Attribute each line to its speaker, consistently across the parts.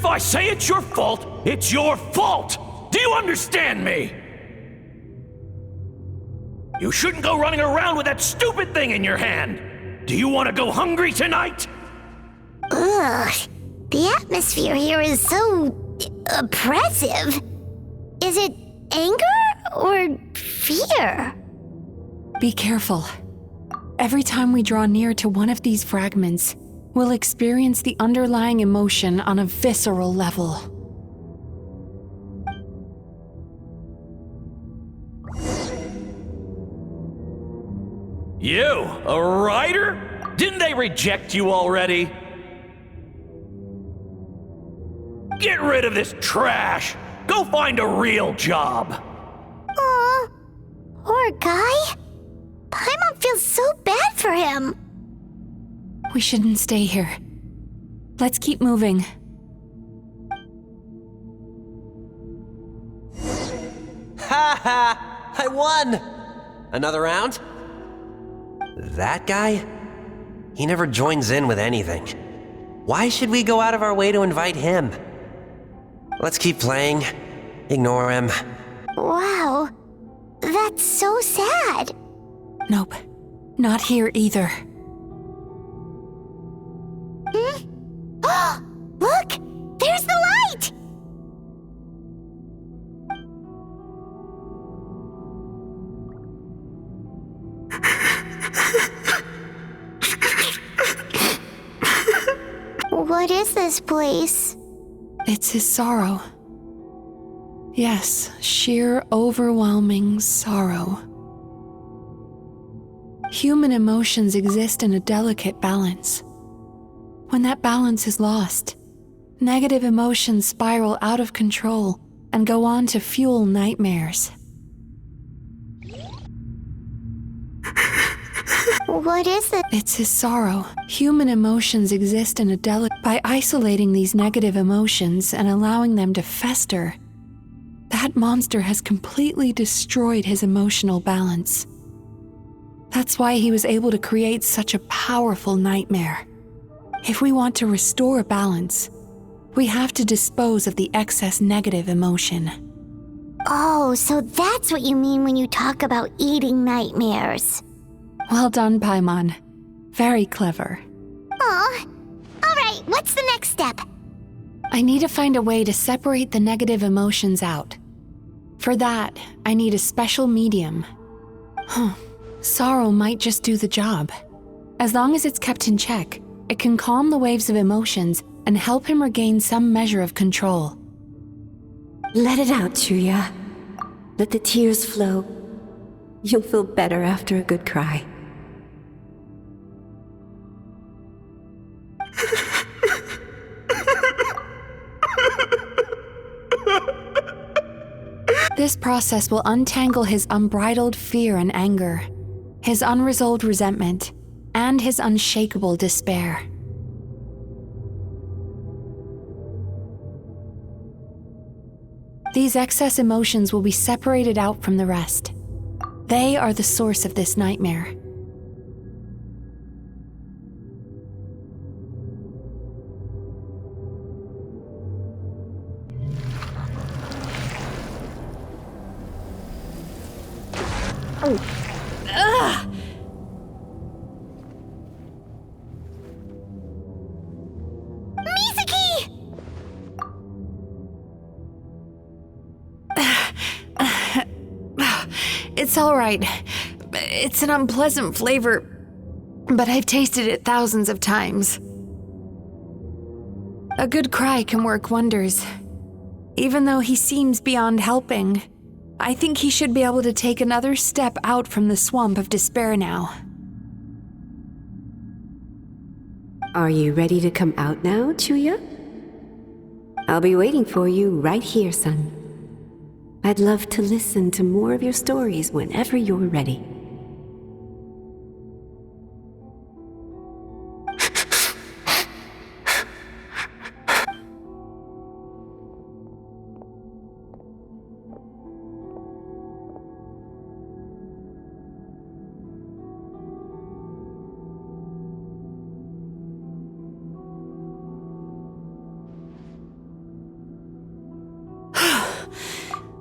Speaker 1: If I say it's your fault, it's your fault! Do you understand me? You shouldn't go running around with that stupid thing in your hand! Do you want to go hungry tonight?
Speaker 2: Ugh, the atmosphere here is so oppressive. Is it anger or fear?
Speaker 3: Be careful. Every time we draw near to one of these fragments, we'll experience the underlying emotion on a visceral level.
Speaker 1: You, a writer? Didn't they reject you already? Get rid of this trash! Go find a real job!
Speaker 2: Aw, poor guy. Paimon feels so bad for him.
Speaker 3: We shouldn't stay here. Let's keep moving.
Speaker 4: Ha ha! I won! Another round? That guy? He never joins in with anything. Why should we go out of our way to invite him? Let's keep playing. Ignore him.
Speaker 2: Wow, that's so sad.
Speaker 3: Nope, not here either.
Speaker 2: Look, there's the light! What is this place?
Speaker 3: It's his sorrow. Yes, sheer overwhelming sorrow. Human emotions exist in a delicate balance. When that balance is lost, negative emotions spiral out of control and go on to fuel nightmares.
Speaker 2: What is it?
Speaker 3: It's his sorrow. Human emotions exist in a By isolating these negative emotions and allowing them to fester, that monster has completely destroyed his emotional balance. That's why he was able to create such a powerful nightmare. If we want to restore balance, we have to dispose of the excess negative emotion.
Speaker 2: Oh, so that's what you mean when you talk about eating nightmares.
Speaker 3: Well done, Paimon. Very clever.
Speaker 2: Aw. Alright, what's the next step?
Speaker 3: I need to find a way to separate the negative emotions out. For that, I need a special medium. Sorrow might just do the job. As long as it's kept in check, it can calm the waves of emotions and help him regain some measure of control.
Speaker 5: Let it out, Chuya. Let the tears flow. You'll feel better after a good cry.
Speaker 3: This process will untangle his unbridled fear and anger, his unresolved resentment, and his unshakable despair. These excess emotions will be separated out from the rest. They are the source of this nightmare.
Speaker 2: Mizuki!
Speaker 3: It's all right. It's an unpleasant flavor, but I've tasted it thousands of times. A good cry can work wonders. Even though he seems beyond helping, I think he should be able to take another step out from the swamp of despair now.
Speaker 5: Are you ready to come out now, Chuya? I'll be waiting for you right here, son. I'd love to listen to more of your stories whenever you're ready.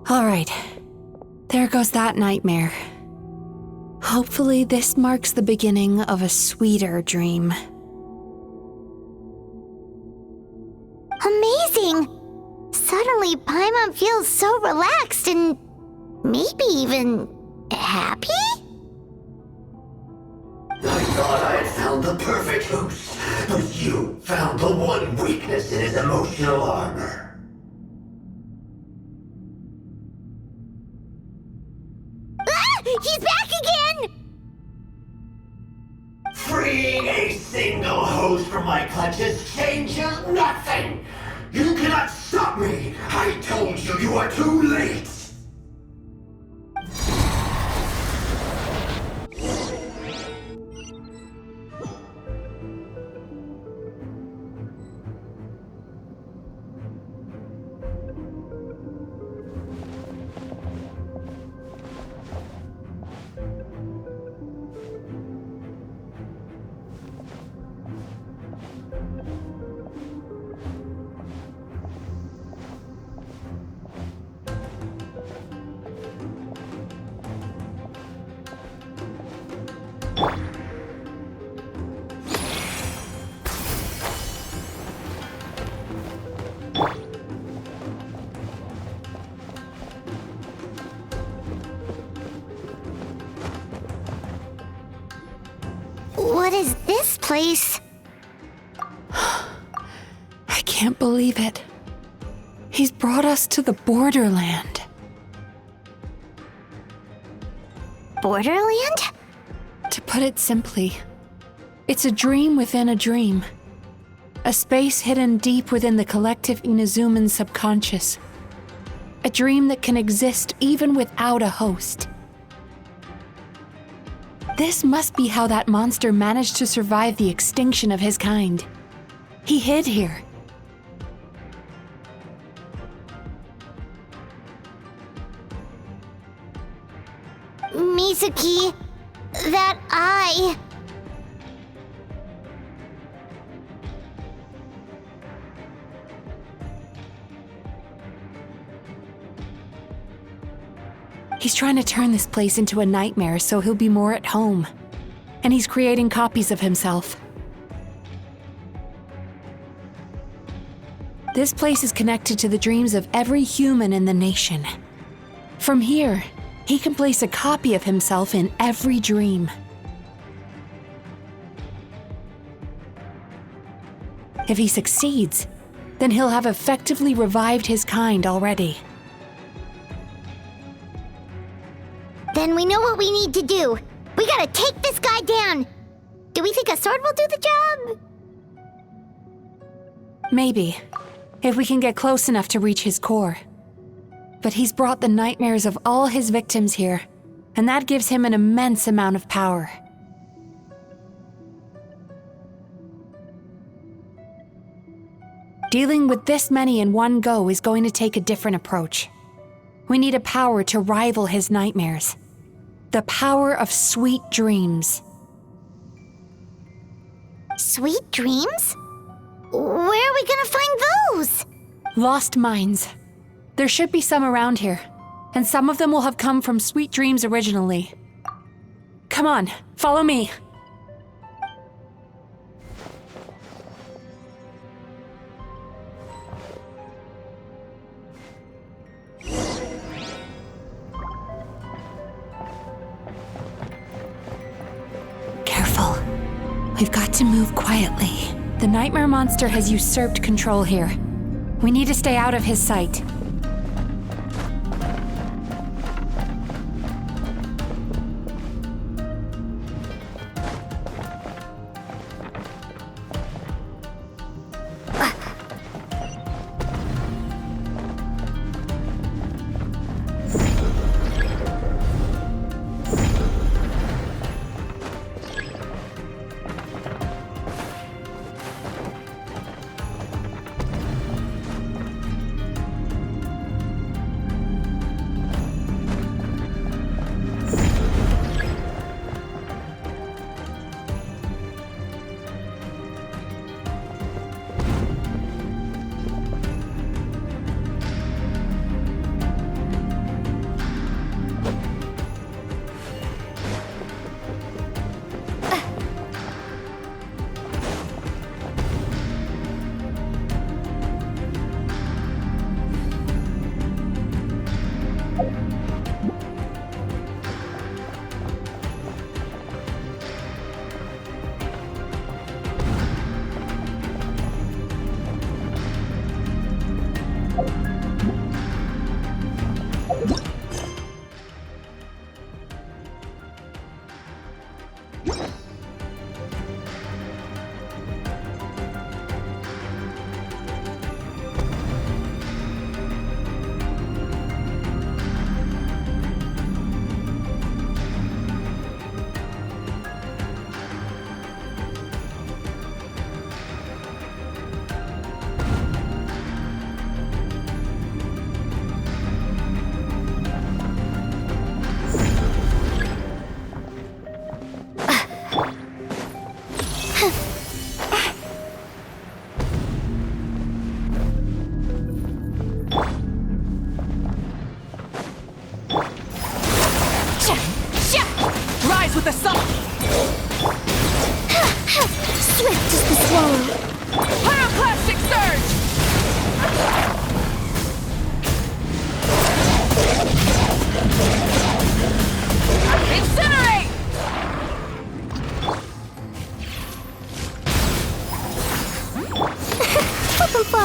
Speaker 3: All right. There goes that nightmare. Hopefully this marks the beginning of a sweeter dream.
Speaker 2: Amazing! Suddenly, Paimon feels so relaxed and maybe even happy?
Speaker 6: I thought I had found the perfect host, but you found the one weakness in his emotional armor.
Speaker 2: Ah! He's back again!
Speaker 6: Freeing a single host from my clutches changes nothing! You cannot stop me! I told you you are too late!
Speaker 2: What is this place?
Speaker 3: I can't believe it. He's brought us to the borderland.
Speaker 2: Borderland?
Speaker 3: To put it simply, it's a dream within a dream. A space hidden deep within the collective Inazuman subconscious. A dream that can exist even without a host. This must be how that monster managed to survive the extinction of his kind. He hid here.
Speaker 2: Mizuki, that eye.
Speaker 3: He's trying to turn this place into a nightmare so he'll be more at home. And he's creating copies of himself. This place is connected to the dreams of every human in the nation. From here, he can place a copy of himself in every dream. If he succeeds, then he'll have effectively revived his kind already.
Speaker 2: Then we know what we need to do. We gotta take this guy down. Do we think a sword will do the job?
Speaker 3: Maybe, if we can get close enough to reach his core. But he's brought the nightmares of all his victims here, and that gives him an immense amount of power. Dealing with this many in one go is going to take a different approach. We need a power to rival his nightmares. The power of sweet dreams.
Speaker 2: Sweet dreams? Where are we gonna find those?
Speaker 3: Lost minds. There should be some around here, and some of them will have come from sweet dreams originally. Come on, follow me. Careful. We've got to move quietly. The nightmare monster has usurped control here. We need to stay out of his sight.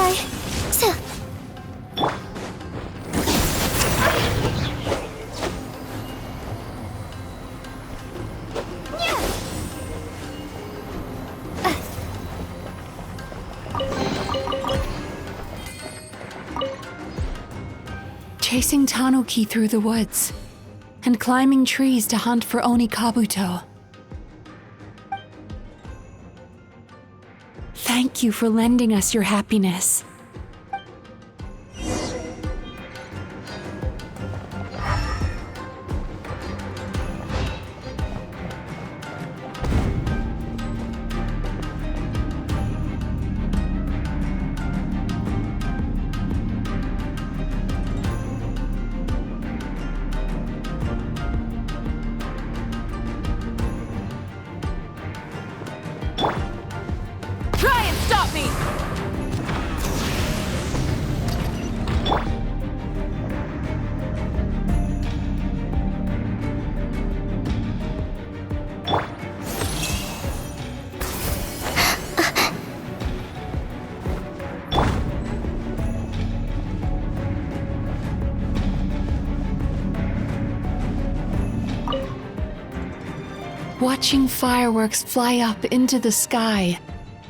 Speaker 2: fly. So...
Speaker 3: Chasing Tanuki through the woods, and climbing trees to hunt for Onikabuto. Thank you for lending us your happiness.
Speaker 7: Try and stop me!
Speaker 3: Watching fireworks fly up into the sky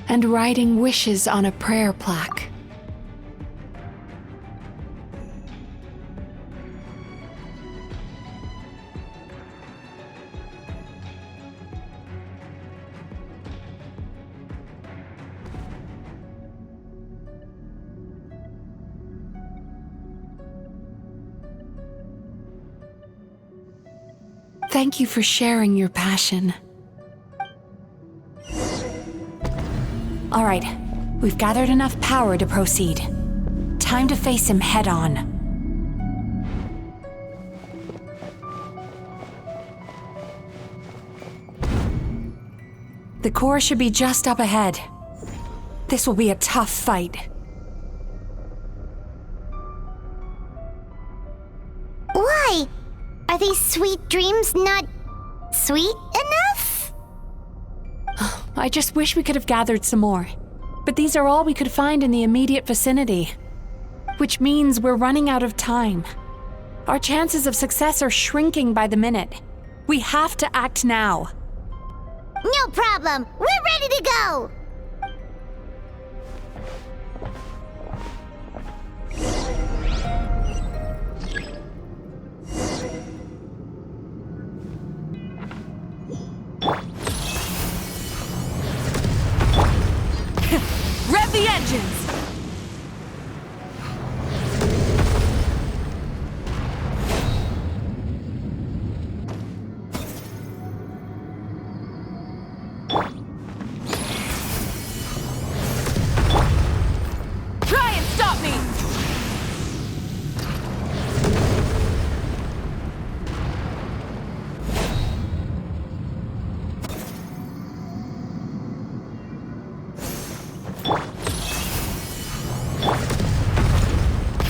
Speaker 3: and writing wishes on a prayer plaque. Thank you for sharing your passion.
Speaker 7: All right, we've gathered enough power to proceed. Time to face him head on. The core should be just up ahead. This will be a tough fight.
Speaker 2: Why? Are these sweet dreams not sweet enough?
Speaker 3: I just wish we could have gathered some more. But these are all we could find in the immediate vicinity. Which means we're running out of time. Our chances of success are shrinking by the minute. We have to act now.
Speaker 2: No problem. We're ready to go.
Speaker 7: Rev the engines! Try and stop me!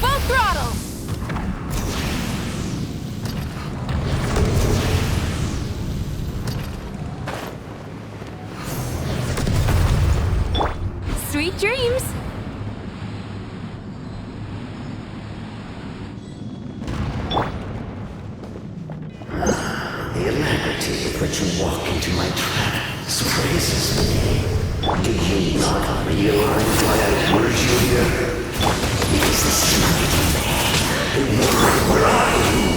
Speaker 7: Full throttle! Sweet dreams!
Speaker 6: The alacrity with which you walk into my trap surprises me. Do you not realize why I brought you here? Because the smile of man where are you?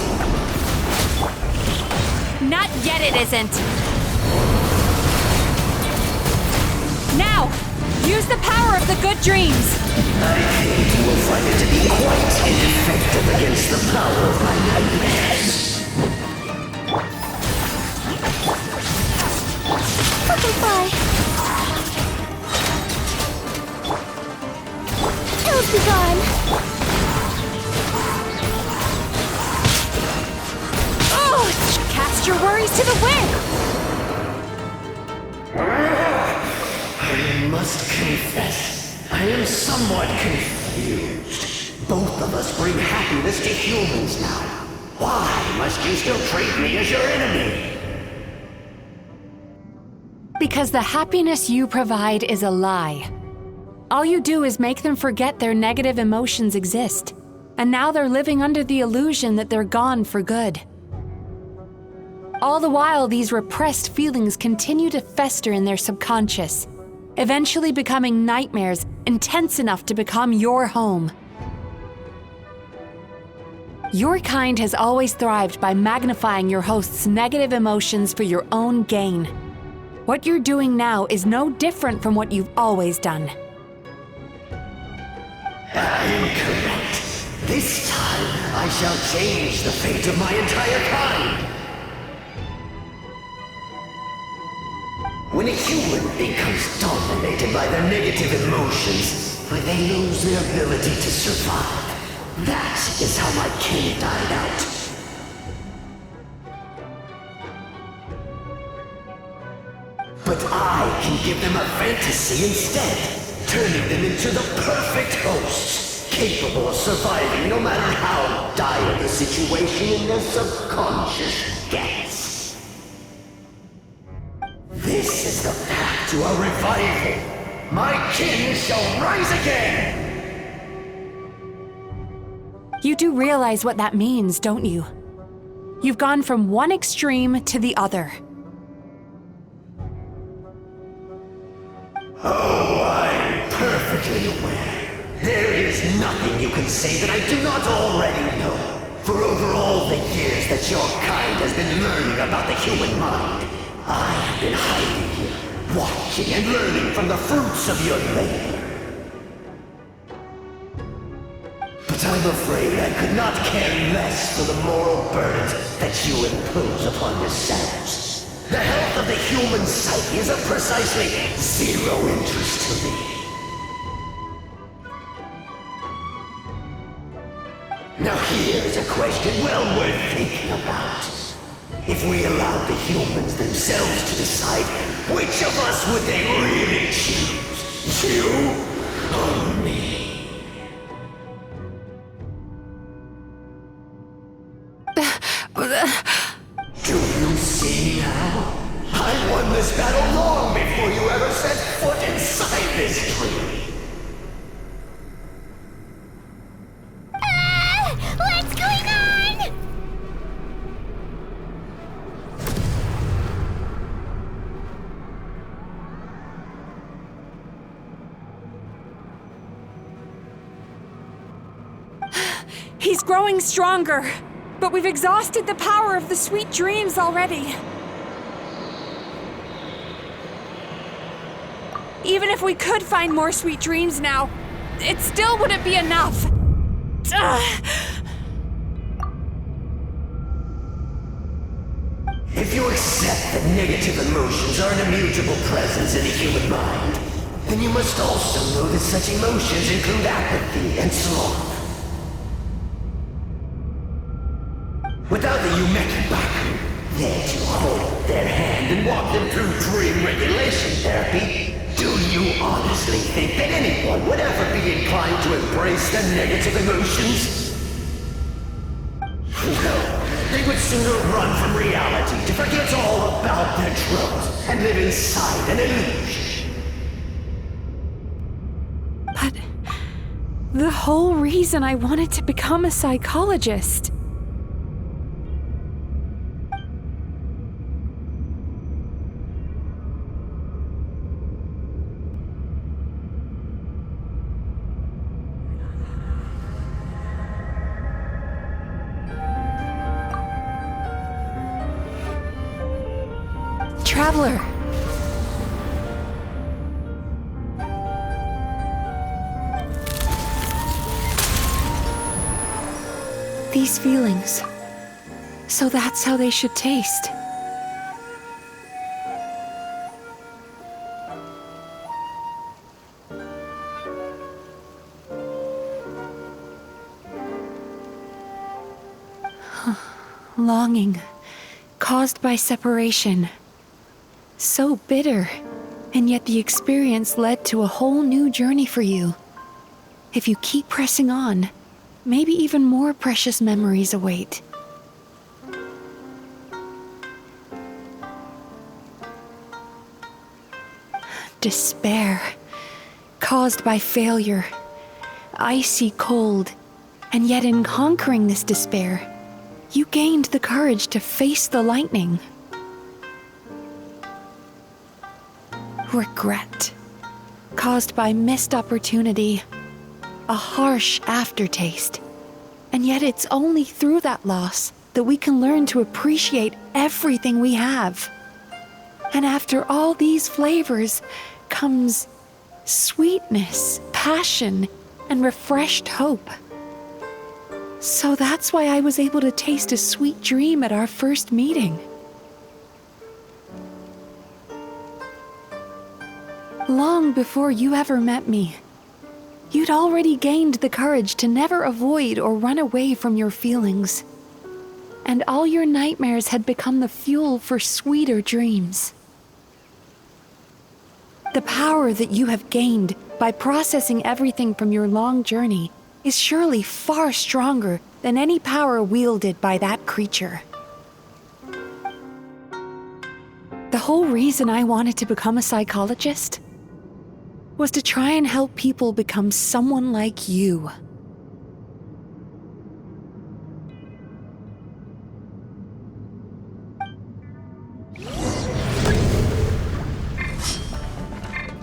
Speaker 7: Not yet it isn't! Now! Use the power of the good dreams!
Speaker 6: I think you will find it to be quite ineffective against the power of my nightmares.
Speaker 2: Fucking fly. Hills be gone.
Speaker 7: Oh! Cast your worries to the wind!
Speaker 6: I must confess, I am somewhat confused. Both of us bring happiness to humans now. Why must you still treat me as your enemy?
Speaker 3: Because the happiness you provide is a lie. All you do is make them forget their negative emotions exist. And now they're living under the illusion that they're gone for good. All the while, these repressed feelings continue to fester in their subconscious, eventually becoming nightmares intense enough to become your home. Your kind has always thrived by magnifying your host's negative emotions for your own gain. What you're doing now is no different from what you've always done.
Speaker 6: I am correct. This time, I shall change the fate of my entire kind. When a human becomes dominated by their negative emotions, they lose their ability to survive. That is how my king died out. But I can give them a fantasy instead, turning them into the perfect hosts, capable of surviving no matter how dire the situation in their subconscious gets. This is the path to a revival. My king shall rise again!
Speaker 3: You do realize what that means, don't you? You've gone from one extreme to the other.
Speaker 6: Oh, I'm perfectly aware. There is nothing you can say that I do not already know. For over all the years that your kind has been learning about the human mind, I have been hiding here, watching and learning from the fruits of your labor. But I'm afraid I could not care less for the moral burdens that you impose upon yourselves. The health of the human psyche is of precisely zero interest to me. Now here is a question well worth thinking about. If we allowed the humans themselves to decide, which of us would they really choose? You or me? Do you see now? I won this battle long before you ever set foot inside this tree.
Speaker 2: What's going on?
Speaker 3: He's growing stronger, but we've exhausted the power of the sweet dreams already. Even if we could find more sweet dreams now, it still wouldn't be enough.
Speaker 6: If you accept that negative emotions are an immutable presence in the human mind, then you must also know that such emotions include apathy and sloth. Without the Yumemizuki there to hold their hand and walk them through dream regulation therapy, do you honestly think that anyone would ever be inclined to embrace the negative emotions? No, they would sooner run from reality to forget all about their troubles and live inside an illusion.
Speaker 3: But the whole reason I wanted to become a psychologist. Traveler. These feelings. So that's how they should taste. Longing, caused by separation. So bitter, and yet the experience led to a whole new journey for you. If you keep pressing on, maybe even more precious memories await. Despair. caused by failure, icy cold, and yet in conquering this despair, you gained the courage to face the lightning. Regret, caused by missed opportunity, a harsh aftertaste, and yet it's only through that loss that we can learn to appreciate everything we have. And after all these flavors comes sweetness, passion, and refreshed hope. So that's why I was able to taste a sweet dream at our first meeting. Long before you ever met me, you'd already gained the courage to never avoid or run away from your feelings. And all your nightmares had become the fuel for sweeter dreams. The power that you have gained by processing everything from your long journey is surely far stronger than any power wielded by that creature. The whole reason I wanted to become a psychologist was to try and help people become someone like you.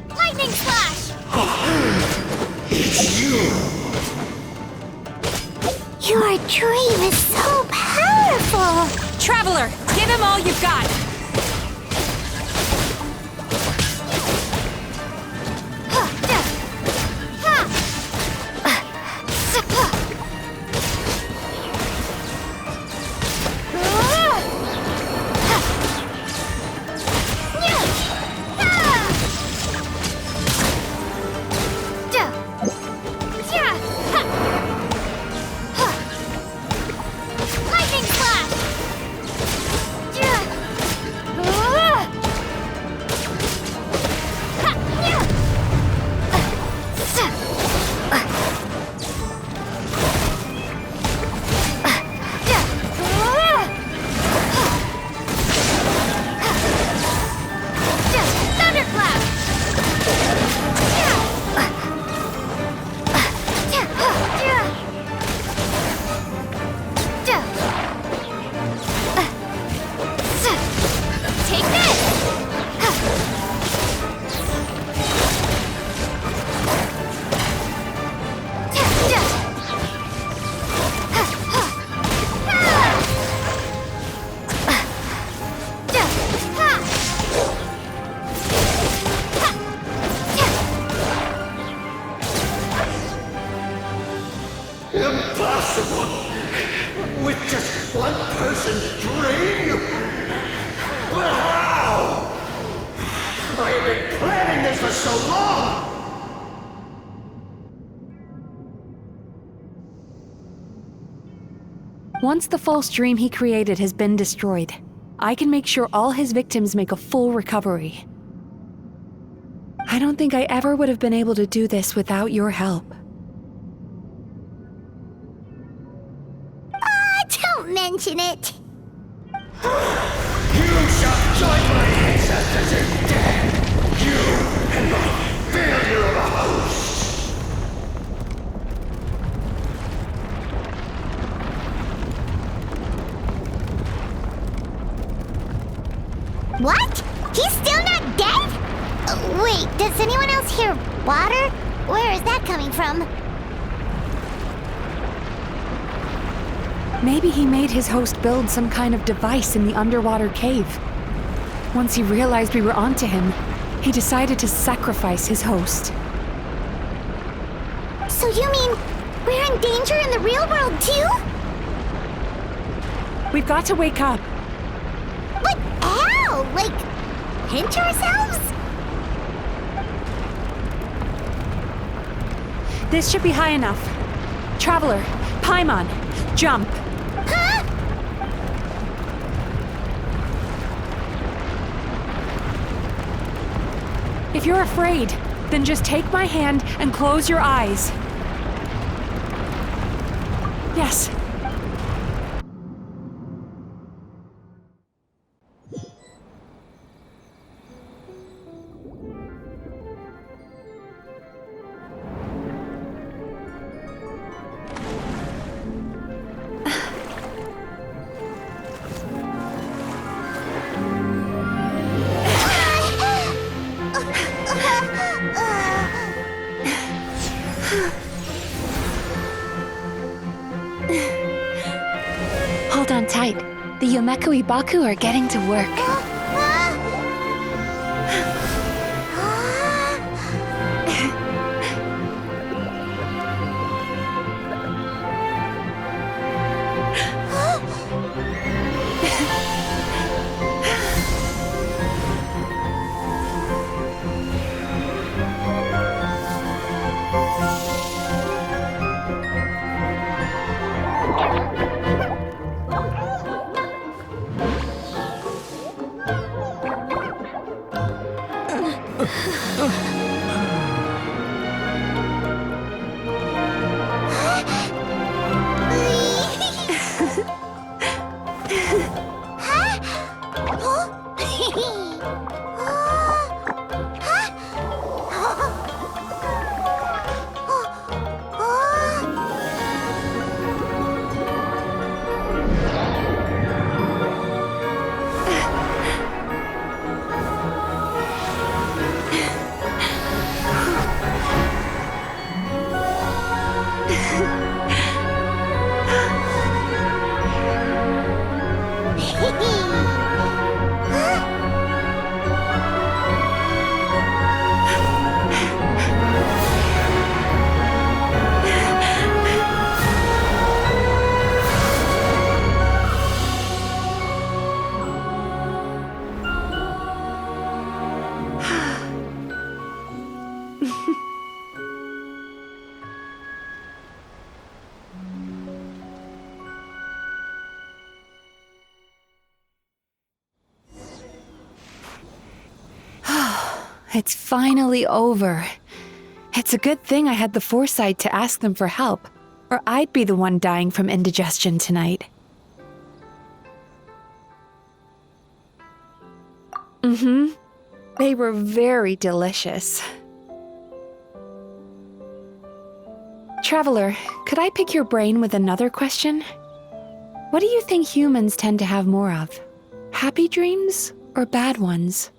Speaker 2: Lightning Slash!
Speaker 6: It's you!
Speaker 2: Your dream is so powerful!
Speaker 7: Traveler, give him all you've got!
Speaker 2: Lightning Slash!
Speaker 6: Impossible! With just one person's dream? But how? I have been planning this for so long!
Speaker 3: Once the false dream he created has been destroyed, I can make sure all his victims make a full recovery. I don't think I ever would have been able to do this without your help.
Speaker 2: Don't mention it!
Speaker 6: You shall join my ancestors in death! You and my failure of a host!
Speaker 2: What? He's still not dead? Wait, does anyone else hear water? Where is that coming from?
Speaker 3: Maybe he made his host build some kind of device in the underwater cave. Once he realized we were onto him, he decided to sacrifice his host.
Speaker 2: So you mean we're in danger in the real world too?
Speaker 3: We've got to wake up.
Speaker 2: But how? Like, pinch ourselves?
Speaker 3: This should be high enough. Traveler, Paimon, jump.
Speaker 2: Huh?
Speaker 3: If you're afraid, then just take my hand and close your eyes. Yes. The Yumekui Baku are getting to work. It's finally over. It's a good thing I had the foresight to ask them for help, or I'd be the one dying from indigestion tonight. They were very delicious. Traveler, could I pick your brain with another question? What do you think humans tend to have more of? Happy dreams or bad ones?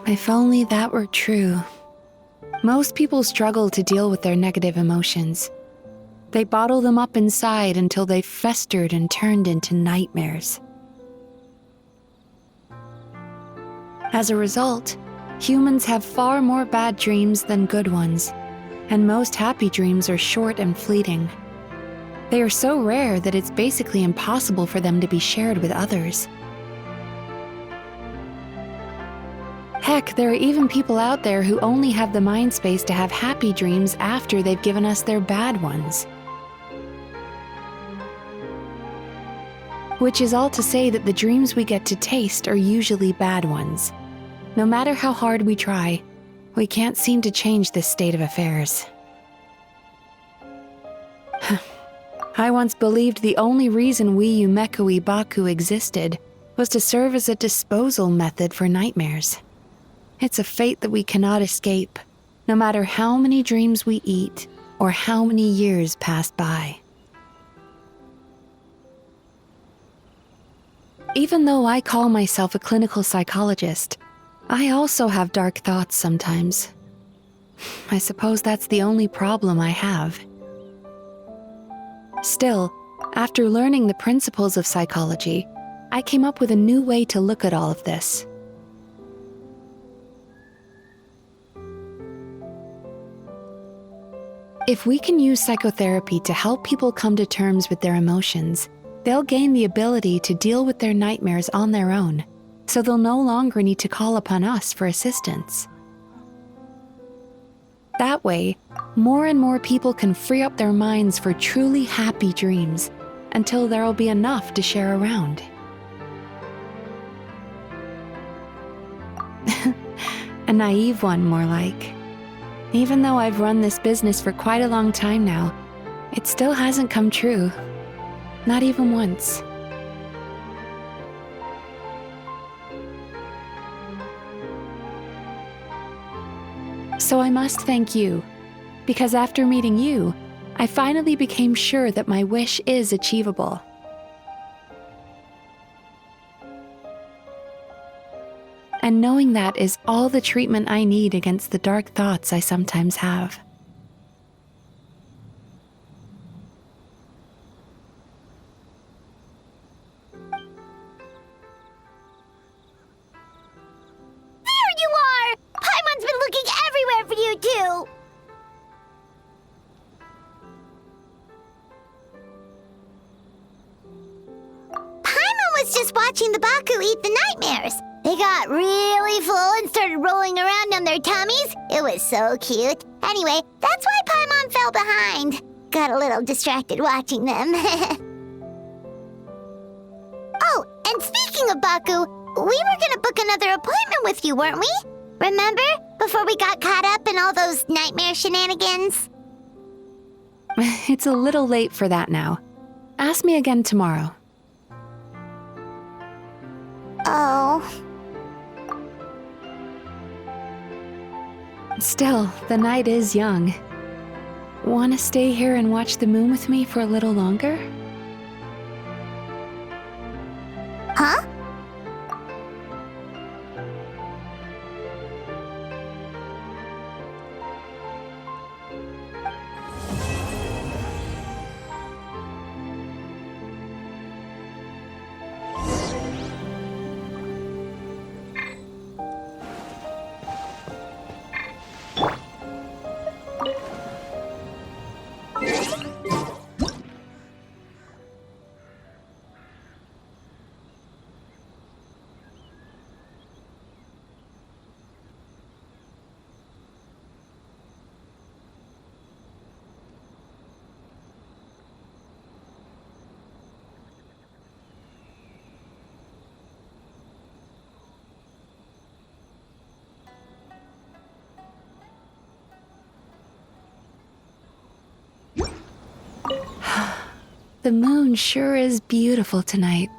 Speaker 3: If only that were true. Most people struggle to deal with their negative emotions. They bottle them up inside until they've festered and turned into nightmares. As a result, humans have far more bad dreams than good ones, and most happy dreams are short and fleeting. They are so rare that it's basically impossible for them to be shared with others. Heck, there are even people out there who only have the mind space to have happy dreams after they've given us their bad ones. Which is all to say that the dreams we get to taste are usually bad ones. No matter how hard we try, we can't seem to change this state of affairs. I once believed the only reason we Yumekui Baku existed was to serve as a disposal method for nightmares. It's a fate that we cannot escape, no matter how many dreams we eat or how many years pass by. Even though I call myself a clinical psychologist, I also have dark thoughts sometimes. I suppose that's the only problem I have. Still, after learning the principles of psychology, I came up with a new way to look at all of this. If we can use psychotherapy to help people come to terms with their emotions, they'll gain the ability to deal with their nightmares on their own, so they'll no longer need to call upon us for assistance. That way, more and more people can free up their minds for truly happy dreams until there'll be enough to share around. A naive one, more like. Even though I've run this business for quite a long time now, it still hasn't come true. Not even once. So I must thank you, because after meeting you, I finally became sure that my wish is achievable. And knowing that is all the treatment I need against the dark thoughts I sometimes have.
Speaker 2: eat the nightmares. They got really full and started rolling around on their tummies. It was so cute. Anyway, that's why Paimon fell behind. Got a little distracted watching them. Oh, and speaking of Baku, we were gonna book another appointment with you, weren't we? Remember? Before we got caught up in all those nightmare shenanigans?
Speaker 3: It's a little late for that now. Ask me again tomorrow.
Speaker 2: Oh.
Speaker 3: Still, the night is young. Want to stay here and watch the moon with me for a little longer?
Speaker 2: Huh?
Speaker 3: The moon sure is beautiful tonight.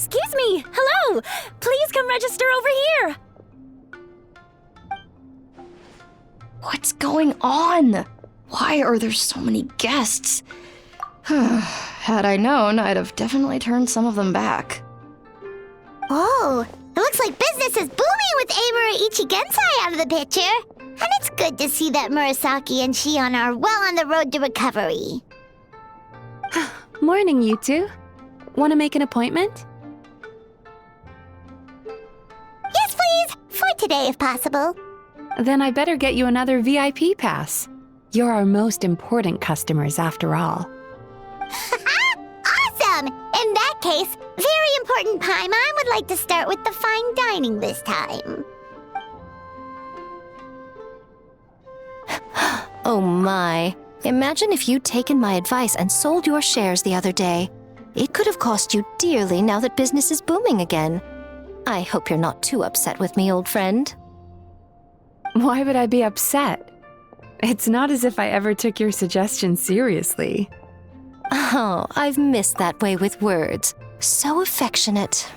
Speaker 8: Excuse me! Hello! Please come register over here! What's going on? Why are there so many guests? Had I known, I'd have definitely turned some of them back.
Speaker 2: Oh, it looks like business is booming with Amura Ichigensai out of the picture. And it's good to see that Murasaki and Shion are well on the road to recovery.
Speaker 3: Morning, you two. Want to make an appointment?
Speaker 2: Yes, please! For today, if possible.
Speaker 3: Then I better get you another VIP pass. You're our most important customers, after all.
Speaker 2: Awesome! In that case, very important Paimon would like to start with the fine dining this time.
Speaker 9: Oh my. Imagine if you'd taken my advice and sold your shares the other day. It could have cost you dearly now that business is booming again. I hope you're not too upset with me, old friend.
Speaker 3: Why would I be upset? It's not as if I ever took your suggestion seriously.
Speaker 9: Oh, I've missed that way with words. So affectionate.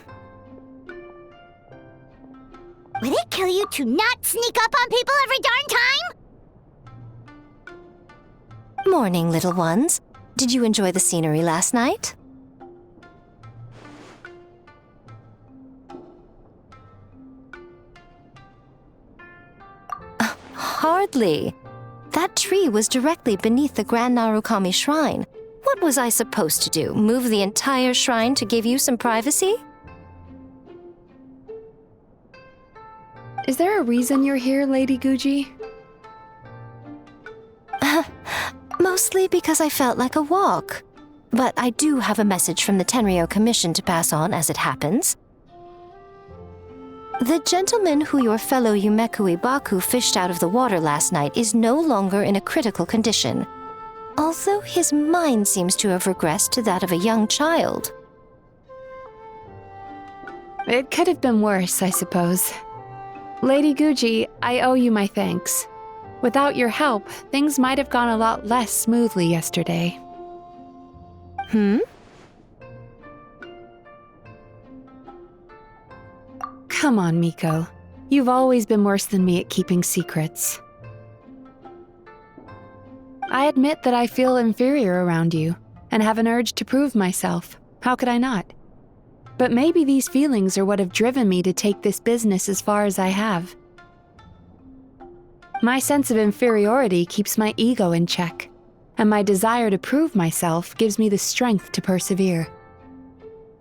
Speaker 2: Would it kill you to not sneak up on people every darn time?
Speaker 9: Morning, little ones. Did you enjoy the scenery last night? Hardly. That tree was directly beneath the Grand Narukami Shrine. What was I supposed to do? Move the entire shrine to give you some privacy?
Speaker 3: Is there a reason you're here, Lady Guji?
Speaker 9: Mostly because I felt like a walk. But I do have a message from the Tenryo Commission to pass on as it happens. The gentleman who your fellow Yumekui Baku fished out of the water last night is no longer in a critical condition, although his mind seems to have regressed to that of a young child.
Speaker 3: It could have been worse, I suppose. Lady Guji, I owe you my thanks. Without your help, things might have gone a lot less smoothly yesterday. Come on, Miko. You've always been worse than me at keeping secrets. I admit that I feel inferior around you, and have an urge to prove myself. How could I not? But maybe these feelings are what have driven me to take this business as far as I have. My sense of inferiority keeps my ego in check, and my desire to prove myself gives me the strength to persevere.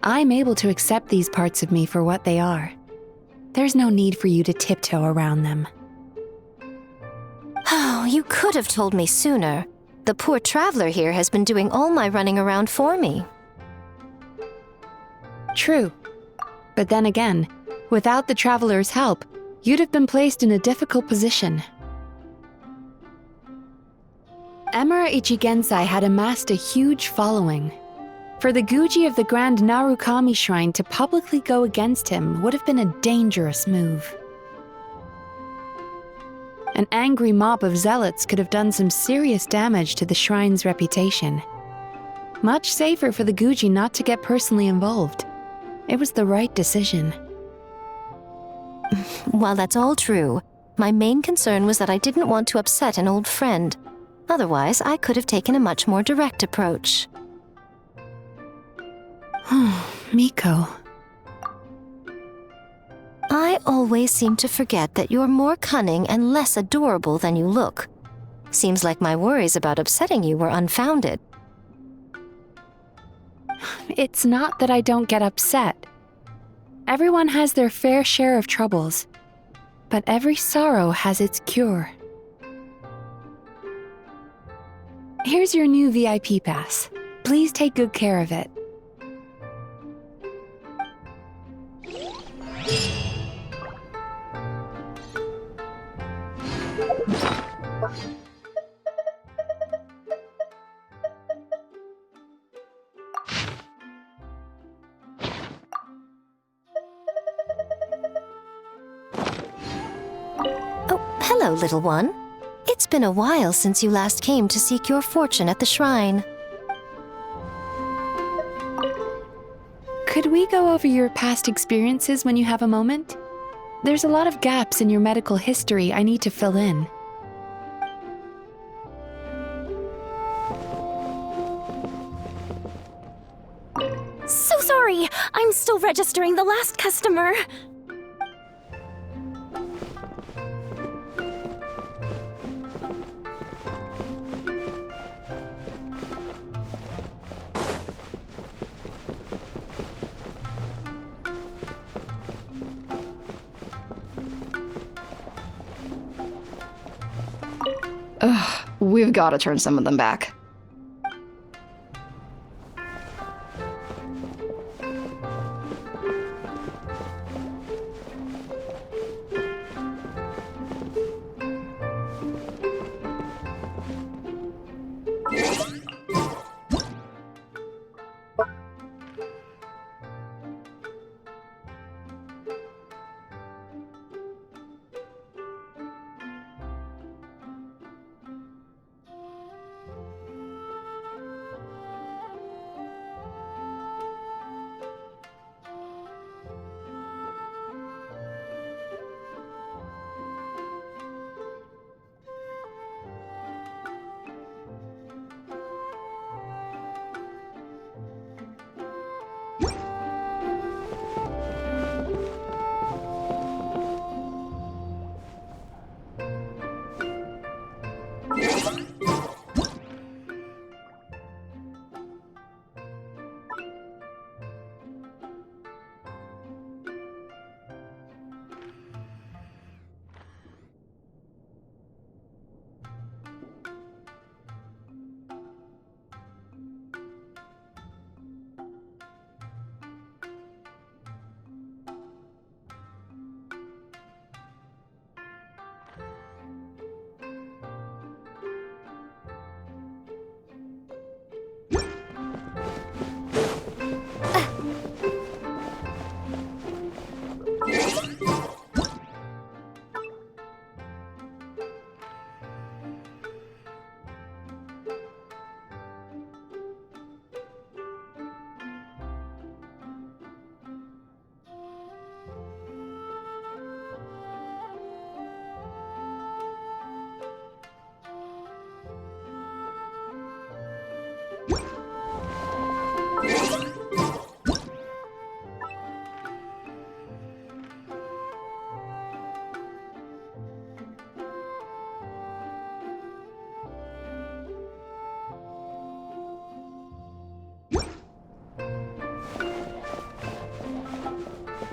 Speaker 3: I'm able to accept these parts of me for what they are. There's no need for you to tiptoe around them.
Speaker 9: Oh, you could have told me sooner. The poor traveler here has been doing all my running around for me.
Speaker 3: True. But then again, without the traveler's help, you'd have been placed in a difficult position. Emira Ichigensai had amassed a huge following. For the Guji of the Grand Narukami Shrine to publicly go against him would have been a dangerous move. An angry mob of zealots could have done some serious damage to the shrine's reputation. Much safer for the Guji not to get personally involved. It was the right decision.
Speaker 9: While that's all true, my main concern was that I didn't want to upset an old friend. Otherwise, I could have taken a much more direct approach.
Speaker 3: Miko.
Speaker 9: I always seem to forget that you're more cunning and less adorable than you look. Seems like my worries about upsetting you were unfounded.
Speaker 3: It's not that I don't get upset. Everyone has their fair share of troubles, but every sorrow has its cure. Here's your new VIP pass. Please take good care of it.
Speaker 9: Oh, hello, little one. It's been a while since you last came to seek your fortune at the shrine.
Speaker 3: Could we go over your past experiences when you have a moment? There's a lot of gaps in your medical history I need to fill in.
Speaker 10: So sorry! I'm still registering the last customer.
Speaker 8: Ugh, we've got to turn some of them back.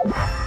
Speaker 2: Bye.